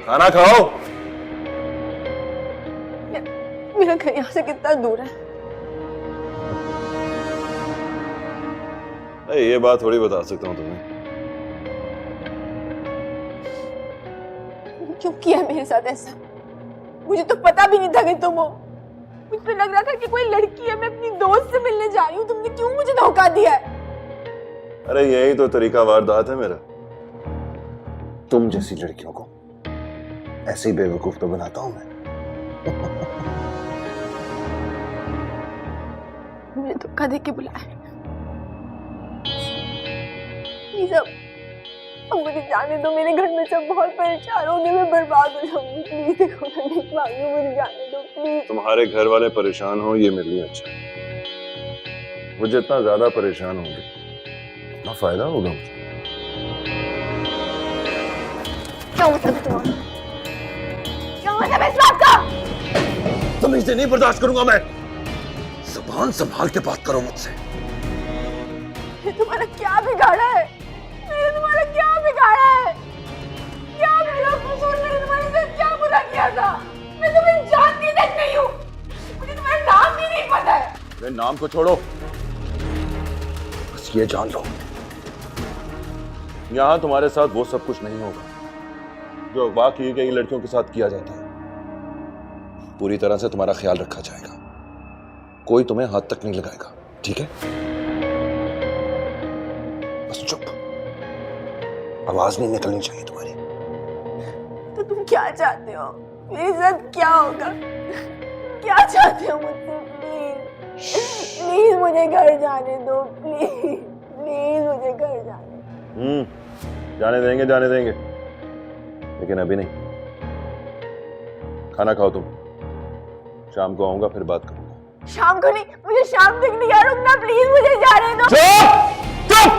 खाना खाओ। मेरा घर यहाँ से कितना दूर है? ये बात थोड़ी बता सकता हूँ तुम्हें। क्यों किया मेरे साथ ऐसा? मुझे तो पता भी नहीं था कि तुम हो। मुझे तो लग रहा था कि कोई लड़की है, मैं अपनी दोस्त से मिलने जा रही हूँ। तुमने क्यों मुझे धोखा दिया है? अरे यही तो तरीका वारदात है मेरा। तुम जैसी लड़कियों को ऐसे ही बेवकूफ तो बनाता हूं मैं। मुझे धोखा दे के बुलाया। प्लीज अब मुझे जाने दो। मेरे घर में सब बहुत परेशान होंगे, मैं बर्बाद हो जाऊंगी। प्लीज देखो, मैं भीख मांगी हूं, मुझे जाने दो प्लीज। तुम्हारे घर वाले परेशान हो ये मेरे लिए अच्छा है। वो जितना ज्यादा परेशान होंगे उतना फायदा होगा मुझे। क्या मतलब है तुम्हारा? क्या मतलब है इस बात का? तुम इसे नहीं बर्दाश्त करूंगा मैं। जुबान संभाल के बात करो मुझसे। तुम्हारा क्या बिगाड़ा है? मैंने तुम्हारा क्या बिगाड़ा है? क्या मेरा कसूर? मैंने तुम्हारे साथ क्या बुरा किया था? मैं तुम्हें जानती तक नहीं हूँ। मुझे तुम्हारा नाम भी नहीं पता है। मेरे नाम को छोड़ो, बस ये जान लो यहाँ तुम्हारे साथ वो सब कुछ नहीं होगा जो बाकी कई लड़कियों के साथ किया जाता है। पूरी तरह से तुम्हारा ख्याल रखा जाएगा, कोई तुम्हें हाथ तक नहीं लगाएगा, ठीक है? बस चुप, आवाज नहीं निकलनी चाहिए तुम्हारी। तो तुम क्या चाहते हो? मेरे साथ क्या होगा? क्या चाहते हो मुझसे? प्लीज प्लीज मुझे घर जाने दो। प्लीज प्लीज मुझे घर जाने दो। जाने देंगे, जाने देंगे, लेकिन अभी नहीं। खाना खाओ तुम, शाम को आऊंगा फिर बात करूंगा। शाम को नहीं, मुझे शाम तक नहीं रुकना। प्लीज मुझे जाने दो। चुप चुप।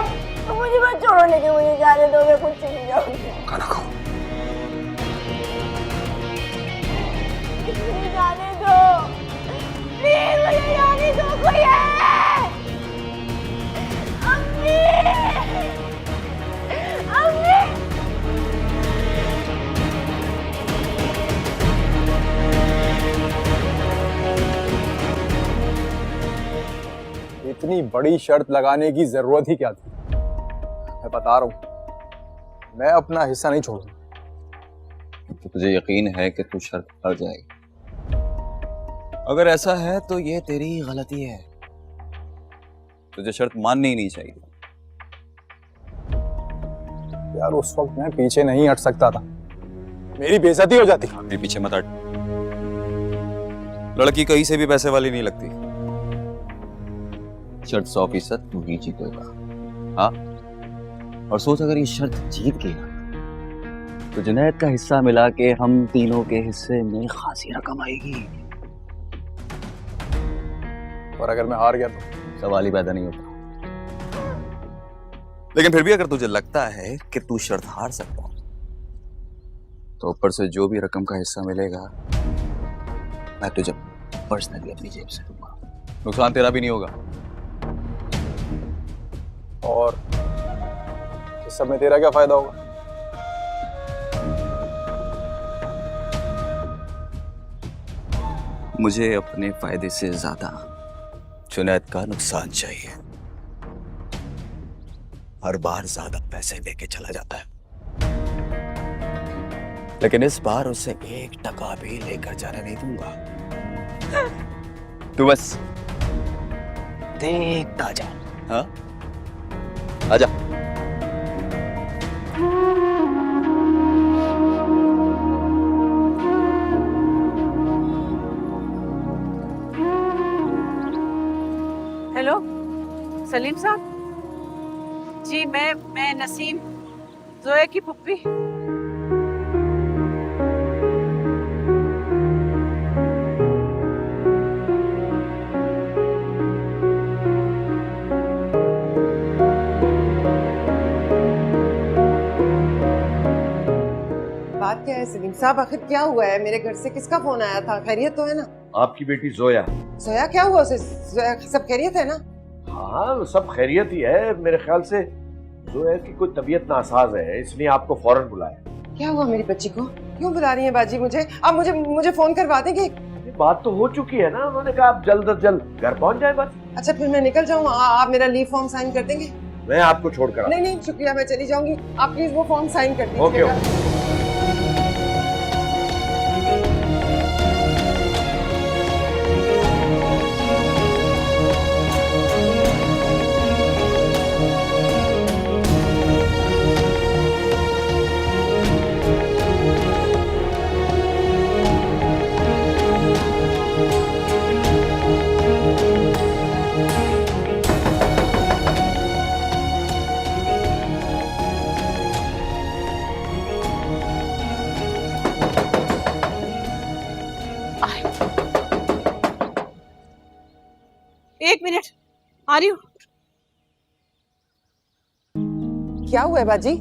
मुझे मत छोड़ो, लेकिन मुझे जाने दो, मैं खुद चली जाऊंगी। खाना खाओ। मुझे जाने दो, प्लीज मुझे जाने दो। कोई है? अम्मी, अम्मी। इतनी बड़ी शर्त लगाने की जरूरत ही क्या थी? मैं बता रहा हूं, मैं अपना हिस्सा नहीं छोड़ूंगा। तो तुझे यकीन है कि तू शर्त हार जाएगी? अगर ऐसा है तो ये तेरी गलती है, तुझे शर्त माननी ही नहीं चाहिए। यार उस वक्त मैं पीछे नहीं हट सकता था, मेरी बेइज्जती हो जाती। मेरे पीछे मत हट, लड़की कहीं से भी पैसे वाली नहीं लगती। शर्त 100% तू ही जीतेगा। हाँ, और सोच, अगर ये शर्त जीत गई ना तो जुनैद का हिस्सा मिला के हम तीनों के हिस्से में खासी रकम आएगी। और अगर मैं हार गया तो सवाल ही पैदा नहीं होता। लेकिन फिर भी अगर तुझे लगता है कि तू शर्त हार सकता है तो ऊपर से जो भी रकम का हिस्सा मिलेगा मैं तुझे पर्सनली अपनी जेब से दूंगा। नुकसान तेरा भी नहीं होगा। और इस सब में तेरा क्या फायदा होगा? मुझे अपने फायदे से ज्यादा जुनैद का नुकसान चाहिए। हर बार ज्यादा पैसे लेके चला जाता है, लेकिन इस बार उसे 1 टका भी लेकर जाने नहीं दूंगा। तू बस देखता जा। हाँ, आजा। हेलो सलीम साहब जी, मैं नसीम, जोया की पुप्पी। बात क्या है सलीम साहब? आखिर क्या हुआ है? मेरे घर से किसका फोन आया था? खैरियत तो है ना? आपकी बेटी जोया। जोया क्या हुआ उसे? जोया सब खैरियत है ना? हाँ, सब खैरियत ही है। मेरे ख्याल से जोया की कोई तबीयत नासाज है, इसलिए आपको फौरन बुलाया। क्या हुआ मेरी बच्ची को? क्यों बुला रही हैं बाजी मुझे? आप मुझे मुझे फोन करवा देंगे? ये बात तो हो चुकी है ना, उन्होंने कहा आप जल्द से जल्द घर पहुंच जाए बस। अच्छा फिर मैं निकल जाऊँ, आप मेरा लीव फॉर्म साइन कर देंगे? मैं आपको छोड़कर नहीं नहीं शुक्रिया, मैं चली जाऊंगी, आप प्लीज वो फॉर्म साइन कर ओके, दीजिएगा। एक मिनट, आ रही हूँ। क्या हुआ है बाजी?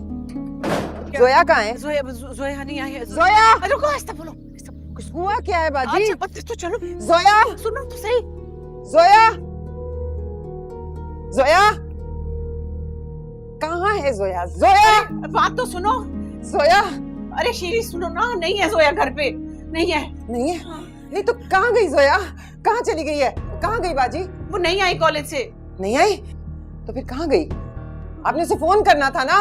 जोया कहाँ है? जोया नहीं आई है। जोया! रुको, आहिस्ता बोलो। कुछ हुआ क्या है बाजी? अच्छा बस तो चलो। जोया! सुनो तो सही। जोया! जोया! कहाँ है जोया? जोया! बात तो सुनो। जोया! अरे शीरी सुनो ना, नहीं है जोया घर पे, नहीं है। नहीं है? नहीं तो कहाँ गई जोया? कहाँ चली गई है? कहाँ गई बाजी? वो नहीं आई कॉलेज से। नहीं आई? तो फिर कहाँ गई? आपने उसे फोन करना था ना?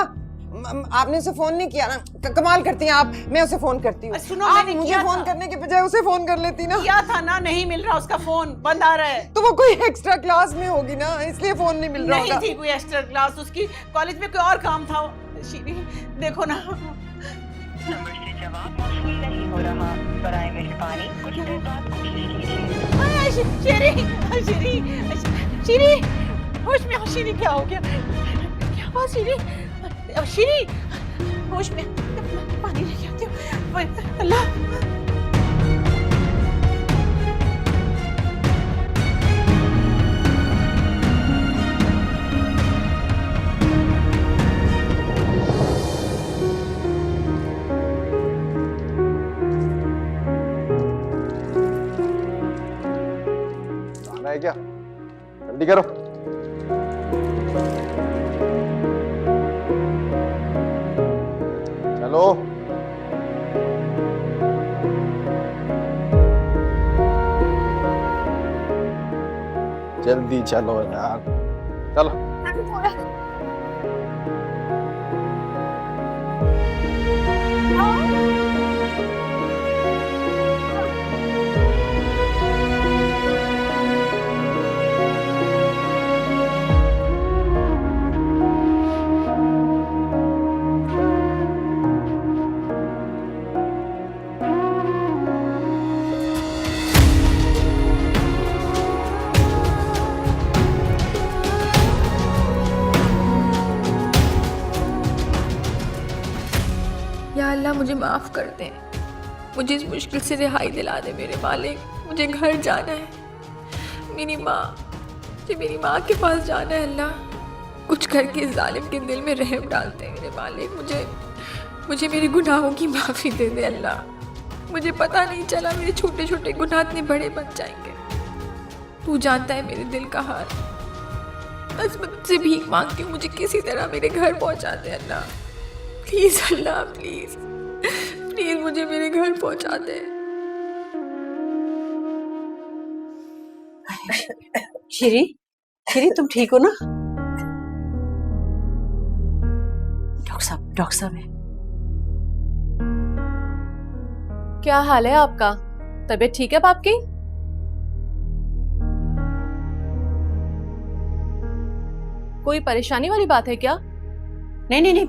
आपने उसे फोन नहीं किया ना? कमाल करती हैं आप, मैं उसे फोन करती हूँ। सुनो, आप मैंने मुझे किया फोन था। करने के बजाय उसे फोन कर लेती ना। किया था ना, नहीं मिल रहा उसका फोन, बंद आ रहा है। तो वो कोई एक्स्ट्रा क्लास में होगी ना, इसलिए फोन नहीं मिल रहा नहीं होगा। थी कोई एक्स्ट्रा क्लास, उसकी कॉलेज में कोई और काम था। शीरी देखो ना। नंबर से जवाब मौसूल नहीं हो रहा, बराए मेहरबानी कुछ देर बाद कोशिश कीजिए। शीरी शीरी शीरी होश में आओ। शीरी क्या हो गया? क्या हुआ शीरी? शीरी होश में, पानी लेके आती हूँ। अल्लाह। जाना है क्या? जल्दी करो। चलो। जल्दी चलो यार, चलो। या अल्लाह मुझे माफ़ कर दे, मुझे इस मुश्किल से रिहाई दिला दे मेरे मालिक। मुझे घर जाना है, मेरी माँ, मुझे मेरी माँ के पास जाना है अल्लाह। कुछ करके इस जालिम के दिल में रहम डालते हैं मेरे मालिक। मुझे मेरे गुनाहों की माफ़ी दे दे अल्लाह। मुझे पता नहीं चला मेरे छोटे छोटे गुनाह इतने बड़े बन जाएंगे। तू जानता है मेरे दिल का हाल। बस मैं तुझसे भीख मांगती हूँ, मुझे किसी तरह मेरे घर पहुँचा दे अल्लाह। प्लीज अल्लाह, प्लीज प्लीज मुझे मेरे घर पहुंचा दे। शीरी शीरी तुम ठीक हो ना? डॉक्टर साहब है। क्या हाल है आपका? तबीयत ठीक है आपकी? कोई परेशानी वाली बात है क्या? नहीं,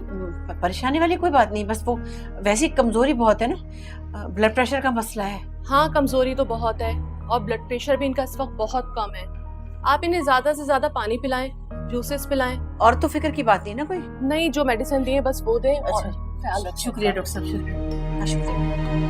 परेशानी वाली कोई बात नहीं, बस वो वैसी कमजोरी बहुत है ना, ब्लड प्रेशर का मसला है। हाँ, कमजोरी तो बहुत है और ब्लड प्रेशर भी इनका इस वक्त बहुत कम है। आप इन्हें ज्यादा से ज्यादा पानी पिलाएं, जूसेस पिलाएं। और तो फिक्र की बात नहीं ना कोई? नहीं, जो मेडिसिन दी है बस वो दें। अच्छा, ख्याल रखें। शुक्रिया डॉक्टर साहब, शुक्रिया। शुक्रिया।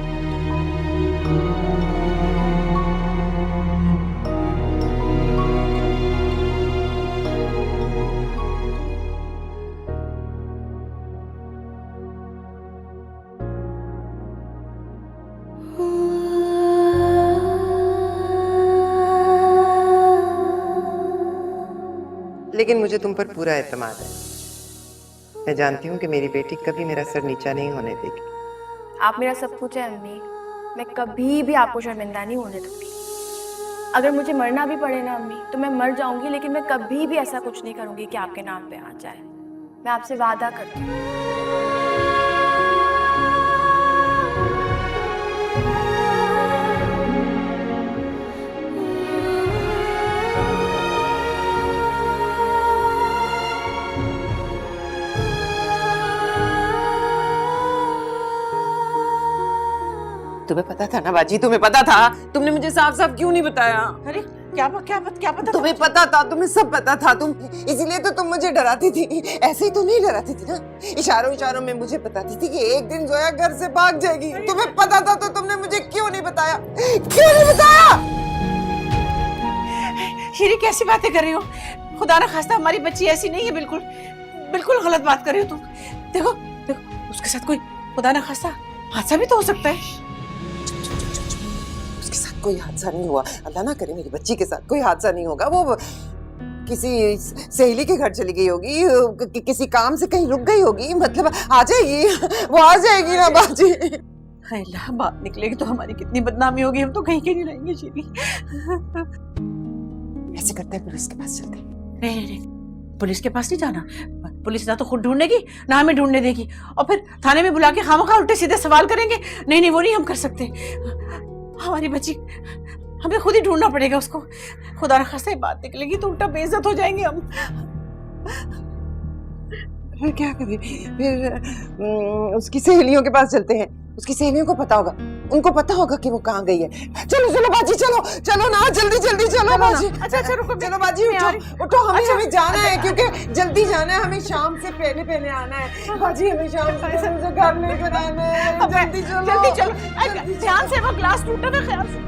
लेकिन मुझे तुम पर पूरा एतमाद है। मैं जानती हूँ कि मेरी बेटी कभी मेरा सर नीचा नहीं होने देगी। आप मेरा सब कुछ है अम्मी। मैं कभी भी आपको शर्मिंदा नहीं होने दूंगी। अगर मुझे मरना भी पड़े ना अम्मी तो मैं मर जाऊंगी, लेकिन मैं कभी भी ऐसा कुछ नहीं करूंगी कि आपके नाम पे आ जाए। मैं आपसे वादा करती हूँ। तुम्हें पता था ना बाजी, तुम्हें पता था? तुमने मुझे साफ साफ क्यों नहीं बताया? अरे क्या पता तुम्हें पता था, तुम्हें सब पता था। तुम इसीलिए तो तुम मुझे डराती थी। ऐसे ही तो नहीं डराती थी ना, इशारों इशारों में मुझे बताती थी कि एक दिन जोया घर से भाग जाएगी। तुम्हें पता था तो तुमने मुझे क्यों नहीं बताया? क्यों नहीं बताया? शीरी कैसी बातें कर रही हो? खुदा ना खास्ता हमारी बच्ची ऐसी नहीं है, बिल्कुल बिल्कुल गलत बात कर रही हो तुम। देखो देखो उसके साथ कोई खुदा ना खास्ता हादसा भी तो हो सकता है। उसके साथ कोई हादसा नहीं हुआ, अल्लाह ना करे मेरी बच्ची के साथ कोई हादसा नहीं होगा। वो किसी सहेली के घर चली गई होगी, किसी काम से कहीं रुक गई होगी, मतलब आ जाएगी, वो आ जाएगी ना बाजी। हाय अल्लाह, बात निकलेगी तो हमारी कितनी बदनामी होगी। हम तो कहीं के नहीं रहेंगे शीरी। ऐसे करते हैं, पुलिस के पास चलते हैं। नहीं, पुलिस के पास नहीं जाना। पुलिस ना तो खुद ढूंढने की ना हमें ढूंढने देगी, और फिर थाने में बुला के खामखा उल्टे सीधे सवाल करेंगे। नहीं, वो नहीं हम कर सकते। हमारी बच्ची हमें खुद ही ढूंढना पड़ेगा उसको। खुदा न खास्ता बात निकलेगी तो उल्टा बेइज्जत हो जाएंगे हम। फिर क्या करें? फिर उसकी सहेलियों के पास चलते हैं। उसकी सहेलियों को पता होगा, उनको पता होगा कि वो कहाँ गई है। चलो चलो बाजी, चलो ना, जल्दी चलो बाजी। अच्छा रुको, चलो बाजी, उठो हमें जाना है, क्योंकि जल्दी जाना है हमें। शाम से पहले आना है बाजी, हमें शाम से मुझे घर लेकर आना है। जल्दी चलो। ध्यान से, वो ग्लास टूटा था ख्याल से।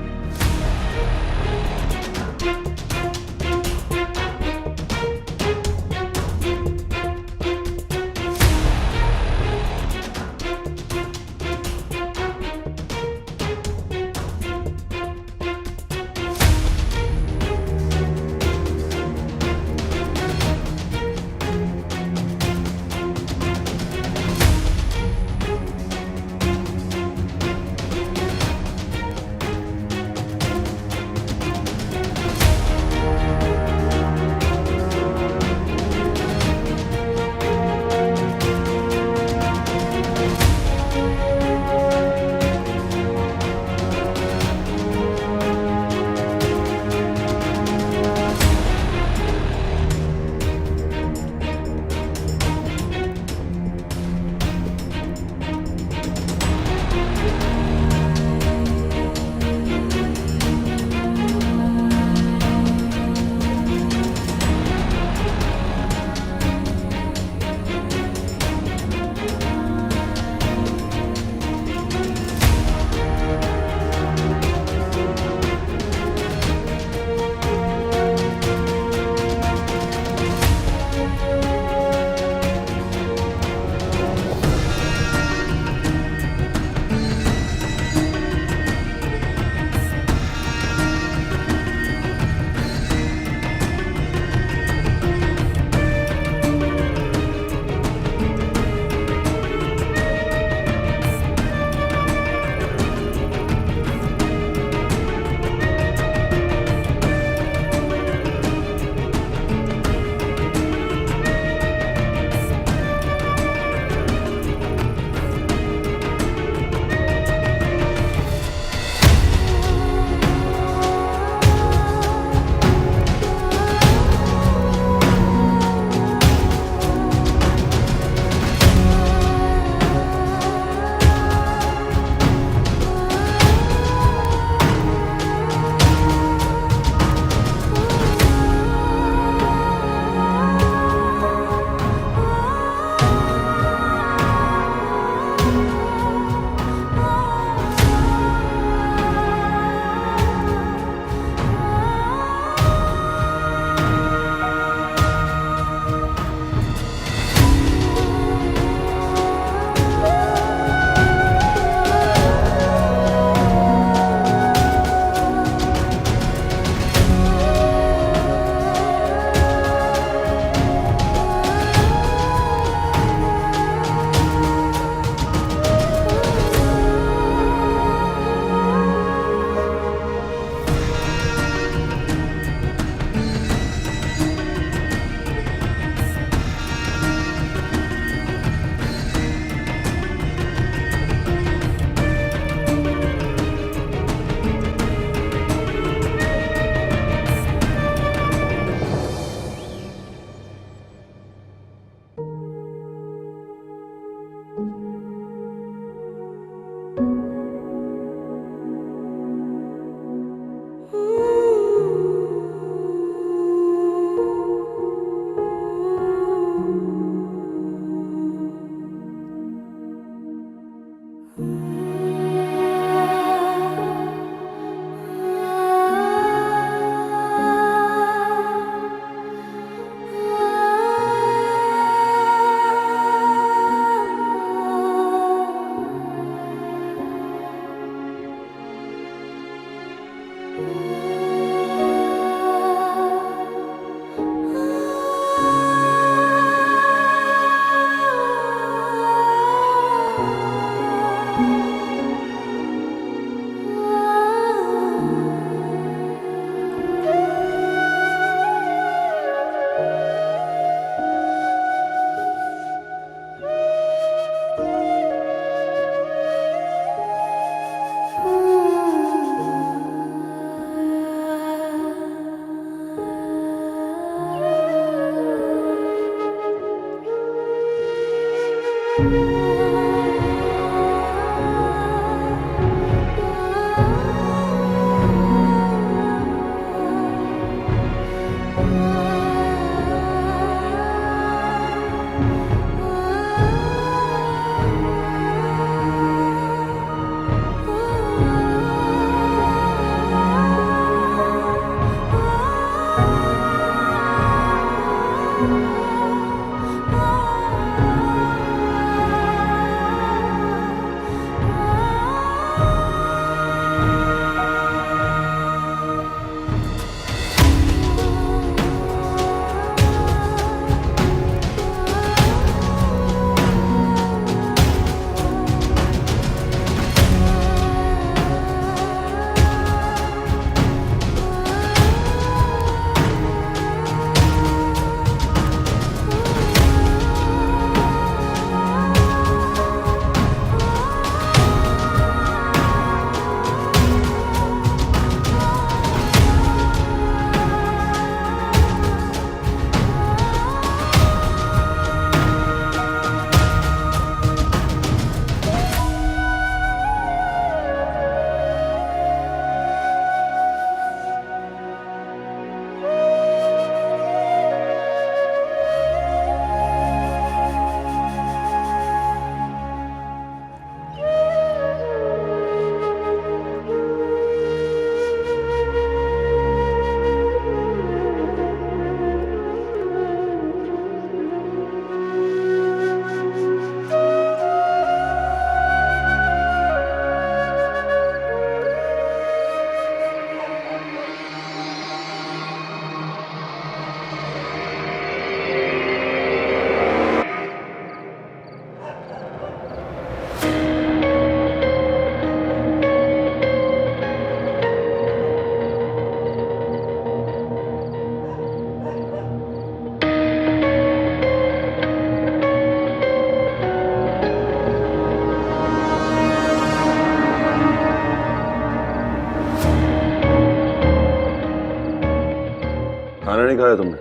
खाना नहीं खाया तुमने?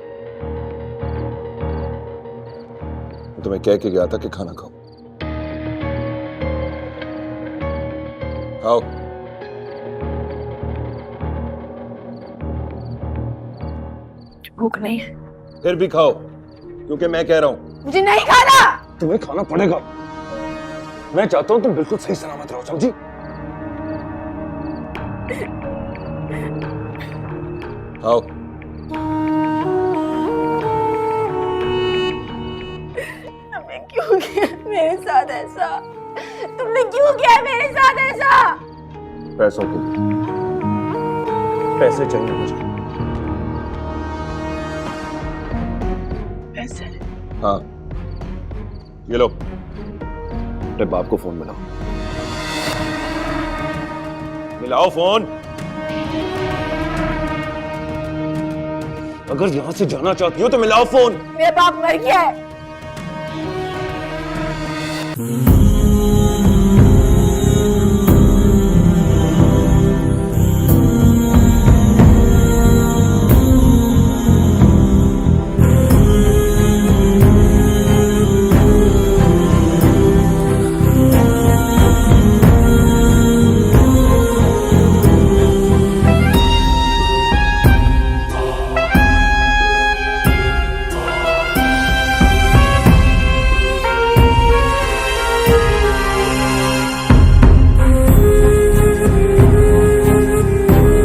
मैं तुम्हें कह के गया था कि खाना खाओ। खाओ। भूख नहीं है। फिर भी खाओ, क्योंकि मैं कह रहा हूं। मुझे नहीं खाना। तुम्हें खाना पड़ेगा। मैं चाहता हूं तुम बिल्कुल सही सलामत रहो, समझी? खाओ। तुमने क्यों किया मेरे साथ ऐसा? तुमने क्यों किया मेरे साथ ऐसा? पैसों के लिए। पैसे चाहिए मुझे। पैसे? हाँ, ये लो, अपने बाप को फोन मिलाओ। मिलाओ फोन। अगर यहां से जाना चाहती हो तो मिलाओ फोन। मेरा बाप मर गया है।